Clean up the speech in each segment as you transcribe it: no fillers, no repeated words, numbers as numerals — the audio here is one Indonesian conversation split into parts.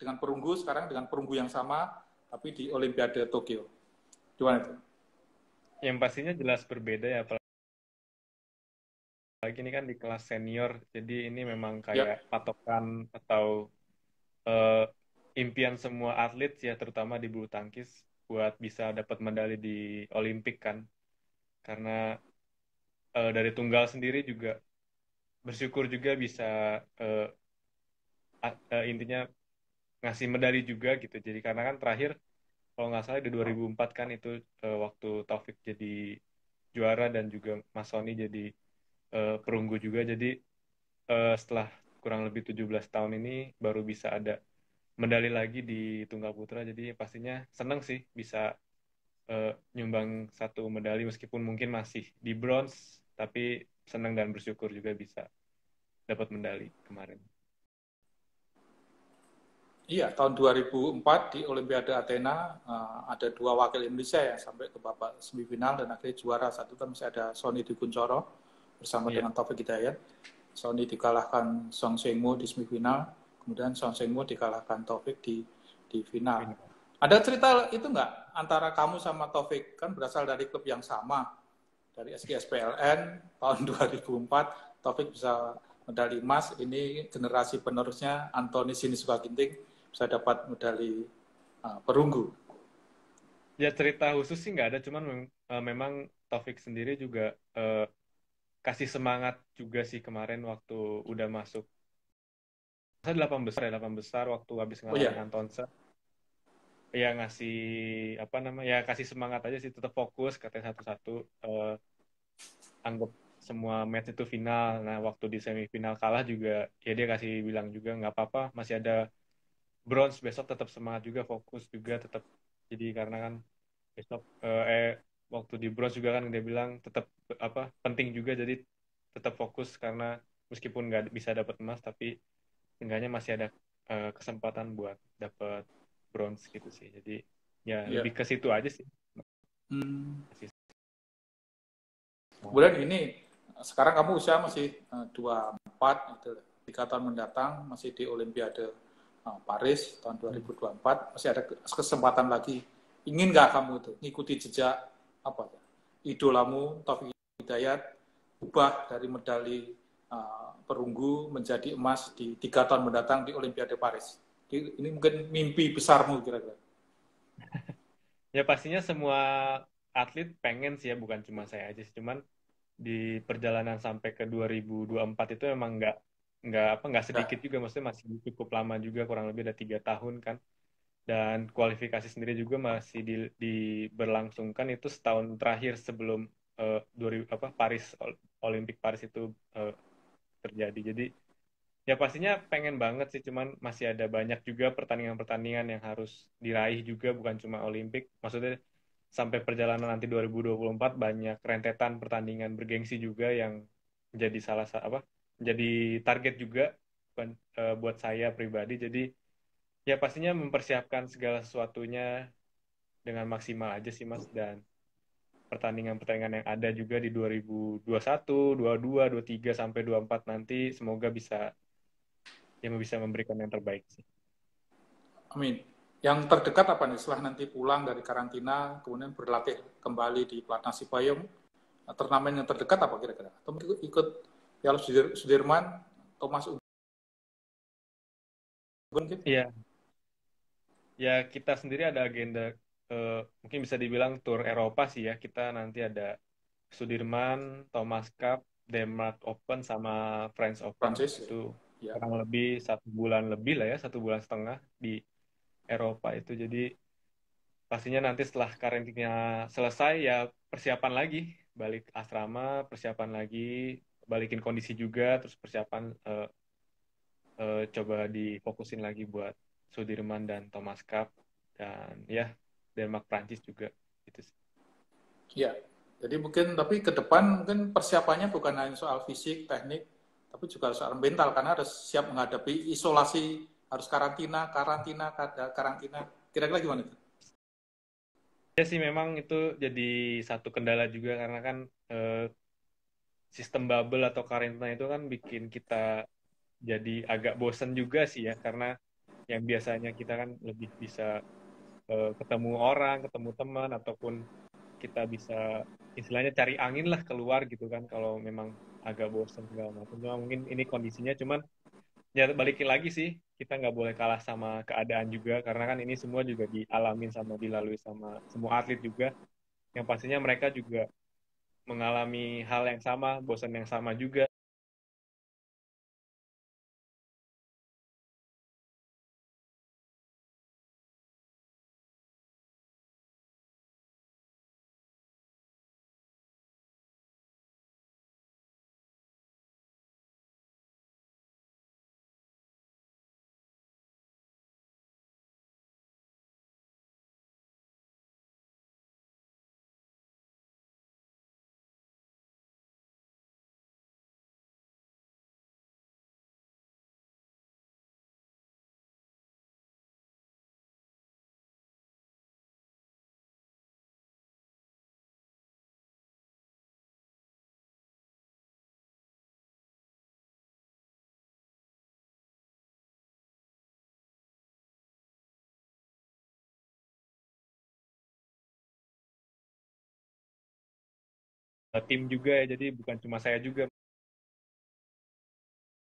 dengan perunggu, sekarang dengan perunggu yang sama, tapi di Olimpiade Tokyo. Gimana itu? Yang pastinya jelas berbeda ya, apalagi ini kan di kelas senior, jadi ini memang Ya, kayak patokan atau eh, impian semua atlet ya, terutama di bulu tangkis, buat bisa dapat medali di Olimpik kan. Karena dari tunggal sendiri juga bersyukur juga bisa eh, intinya ngasih medali juga gitu. Jadi karena kan terakhir kalau nggak salah di 2004 kan itu waktu Taufik jadi juara dan juga Mas Sony jadi perunggu juga. Jadi setelah kurang lebih 17 tahun ini baru bisa ada medali lagi di tunggal putra. Jadi pastinya seneng sih bisa nyumbang satu medali meskipun mungkin masih di bronze, tapi seneng dan bersyukur juga bisa dapat medali kemarin. iya, tahun 2004 di Olimpiade Athena ada 2 wakil Indonesia yang sampai ke babak semifinal dan akhirnya juara. Satu itu masih ada Sonny Dwi bersama Iya. dengan Taufik Hidayat. Sonny dikalahkan Song Seng-mo di semifinal, kemudian Song Seng-mo dikalahkan Taufik di final. Final. Ada cerita itu nggak antara kamu sama Taufik? Kan berasal dari klub yang sama, dari SGS PLN tahun 2004, Taufik bisa medali emas. Ini generasi penerusnya Antoni Sinisuka Ginting bisa dapat medali perunggu. Ya cerita khusus sih nggak ada, cuman memang Taufik sendiri juga kasih semangat juga sih kemarin waktu udah masuk. Saya 8 besar ya, 8 besar waktu habis Oh ngalahin iya, Antonsa. Ya ngasih apa namanya, ya kasih semangat aja sih, tetap fokus katanya satu-satu, anggap semua match itu final. Nah waktu di semifinal kalah juga ya dia kasih bilang juga nggak apa-apa, masih ada bronze besok, tetap semangat juga, fokus juga tetap. Jadi karena kan besok waktu di bronze juga kan dia bilang tetap apa penting juga, jadi tetap fokus karena meskipun nggak bisa dapat emas tapi seenggaknya masih ada kesempatan buat dapat bronze gitu sih. Jadi ya iya. lebih ke situ aja sih. Masih semangat. Kemudian ini sekarang kamu usia masih 24, itu 3 tahun mendatang masih di Olimpiade Paris tahun 2024, masih ada kesempatan lagi. Ingin nggak kamu itu ngikuti jejak apa ya, idolamu Taufik Hidayat, ubah dari medali perunggu menjadi emas di 3 tahun mendatang di Olimpiade Paris? Ini mungkin mimpi besarmu kira-kira. Ya pastinya semua atlet pengen sih ya, bukan cuma saya aja sih. Cuman di perjalanan sampai ke 2024 itu emang nggak Ya, sedikit juga, maksudnya masih cukup lama juga, kurang lebih ada 3 tahun kan. Dan kualifikasi sendiri juga masih diberlangsungkan itu setahun terakhir sebelum 2000 apa Paris Olimpik Paris itu eh, terjadi. Jadi ya pastinya pengen banget sih, cuman masih ada banyak juga pertandingan-pertandingan yang harus diraih juga, bukan cuma Olimpik. Maksudnya sampai perjalanan nanti 2024 banyak rentetan pertandingan bergengsi juga yang menjadi apa? Menjadi target juga buat saya pribadi. Jadi ya pastinya mempersiapkan segala sesuatunya dengan maksimal aja sih Mas, dan pertandingan-pertandingan yang ada juga di 2021, 22, 23 sampai 24 nanti semoga bisa memberikan yang terbaik sih. amin. Yang terdekat apa nih setelah nanti pulang dari karantina, kemudian berlatih kembali di Platnas Cipayung, turnamen yang terdekat apa kira-kira? Atau ikut Piala Sudirman, Thomas Ugun mungkin? Iya, ya kita sendiri ada agenda mungkin bisa dibilang tur Eropa sih ya. Kita nanti ada Sudirman, Thomas Cup, Denmark Open sama French Open. Prancis Itu ya. kurang lebih 1 bulan lebih lah ya, 1 bulan setengah di Eropa itu. Jadi pastinya nanti setelah karantina selesai ya persiapan lagi, balik asrama, persiapan lagi, balikin kondisi juga, terus persiapan coba difokusin lagi buat Sudirman dan Thomas Cup, dan ya Denmark Prancis juga gitu sih. Ya. Jadi mungkin tapi ke depan mungkin persiapannya bukan hanya soal fisik, teknik, tapi juga soal mental karena harus siap menghadapi isolasi, harus karantina, karantina. Kira-kira gimana itu? Ya sih memang itu jadi satu kendala juga karena kan eh, sistem bubble atau karantina itu kan bikin kita jadi agak bosen juga sih ya, karena yang biasanya kita kan lebih bisa ketemu orang, ketemu teman, ataupun kita bisa istilahnya cari angin lah keluar gitu kan kalau memang agak bosan segala macam. Cuma mungkin ini kondisinya, cuman ya balikin lagi sih, kita nggak boleh kalah sama keadaan juga karena kan ini semua juga dialamin sama dilalui sama semua atlet juga, yang pastinya mereka juga mengalami hal yang sama, bosan yang sama juga. Tim juga ya, jadi bukan cuma saya juga,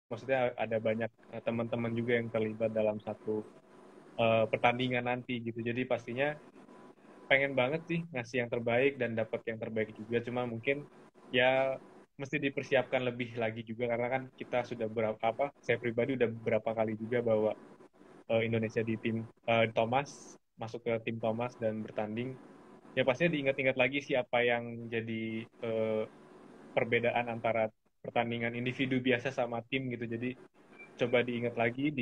maksudnya ada banyak teman-teman juga yang terlibat dalam satu pertandingan nanti gitu. Jadi pastinya pengen banget sih ngasih yang terbaik dan dapat yang terbaik juga. Cuma mungkin ya mesti dipersiapkan lebih lagi juga karena kan kita sudah berapa apa, saya pribadi udah beberapa kali juga bawa Indonesia di tim Thomas, masuk ke tim Thomas dan bertanding. Ya pastinya diingat-ingat lagi sih apa yang jadi perbedaan antara pertandingan individu biasa sama tim gitu. Jadi coba diingat lagi,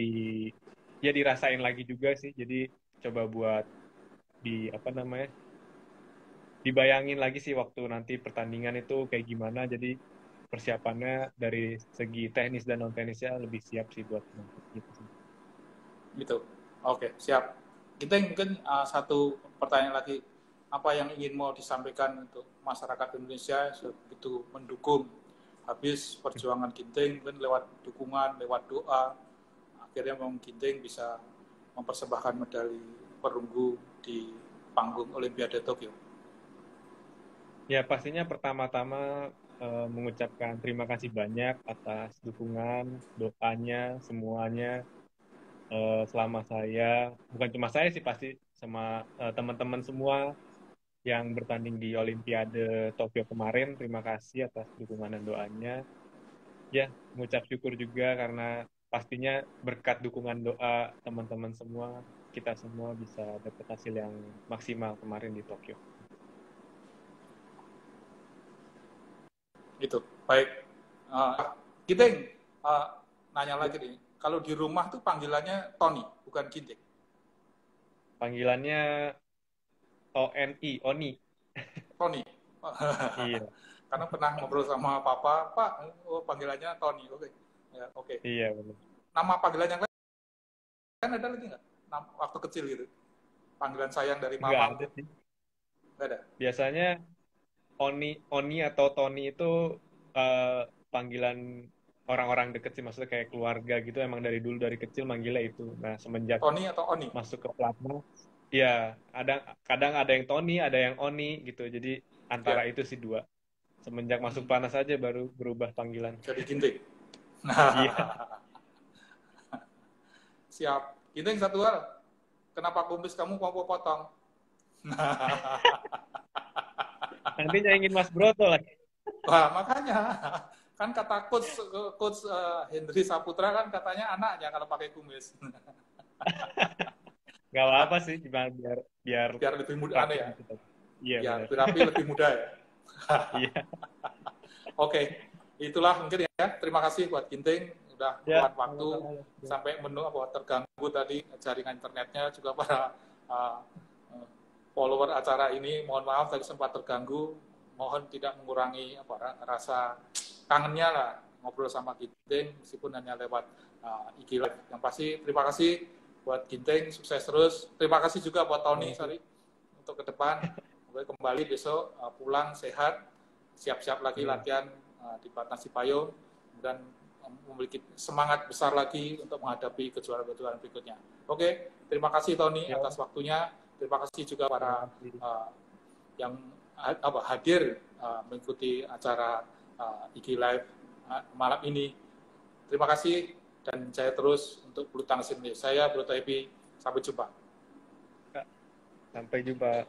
ya dirasain lagi juga sih. Jadi coba buat di apa namanya, dibayangin lagi sih waktu nanti pertandingan itu kayak gimana. Jadi persiapannya dari segi teknis dan non teknisnya lebih siap sih buat nanti gitu sih. Gitu. Oke, siap. Kita mungkin satu pertanyaan lagi. Apa yang ingin mau disampaikan untuk masyarakat Indonesia begitu mendukung habis perjuangan Ginting, mungkin lewat dukungan, lewat doa, akhirnya memang Ginting bisa mempersembahkan medali perunggu di panggung Olimpiade Tokyo. Ya pastinya pertama-tama mengucapkan terima kasih banyak atas dukungan, doanya, semuanya selama saya, bukan cuma saya sih pasti, sama teman-teman semua yang bertanding di Olimpiade Tokyo kemarin. Terima kasih atas dukungan dan doanya. Ya, mengucap syukur juga karena pastinya berkat dukungan doa teman-teman semua, kita semua bisa dapat hasil yang maksimal kemarin di Tokyo. Gitu. Baik. Ginting, nanya lagi nih. Kalau di rumah tuh panggilannya Tony, bukan Ginting. Panggilannya ONI, Oni. Tony. Iya, Karena pernah ngobrol sama Papa, Pak, panggilannya Tony. Oke. Ya, oke. iya benar. Nama panggilan yang lain kan ada lagi nggak? Waktu kecil gitu. Panggilan sayang dari Nggak Mama ada mungkin. sih. Nggak ada. Biasanya Oni atau Tony itu eh, panggilan orang-orang deket sih, maksudnya kayak keluarga gitu. Emang dari dulu dari kecil manggilnya itu. Nah semenjak Tony atau Oni? masuk ke pelatnas, ya ada, kadang ada yang Tony, ada yang Oni gitu. Jadi antara Ya. itu sih dua. Semenjak masuk pelatnas aja baru berubah panggilan. Jadi Ginting. Iya. Siap. Ginting satu hal. Kenapa kumis kamu mau potong? Nanti nyaingin Mas Broto lagi. Wah, makanya. Kan kata coach Hendry Saputra kan katanya anaknya kalau pakai kumis. Nggak apa-apa sih, cuma biar biar Biar lebih mudah rapi aneh ya. gitu. Iya Ya, benar. lebih rapi, lebih mudah ya. Iya. Oke, itulah mungkin ya. Terima kasih buat Ginting udah Ya, meluangkan waktu sampai terganggu tadi jaringan internetnya, juga para uh, follower acara ini. Mohon maaf tadi sempat terganggu. Mohon tidak mengurangi rasa kangennya lah ngobrol sama Ginting meskipun hanya lewat IG Live. Yang pasti terima kasih buat Ginting, sukses terus. Terima kasih juga buat Tony untuk ke depan. Kembali besok pulang sehat, siap-siap lagi latihan di Platnas Cipayung, dan memiliki semangat besar lagi untuk menghadapi kejuaraan-kejuaraan berikutnya. Oke, terima kasih Tony atas waktunya. Terima kasih juga para yang hadir mengikuti acara IG Live malam ini. Terima kasih dan saya terus untuk bulu tangkis Indonesia. Saya Broto Happy. Sampai jumpa. Sampai jumpa.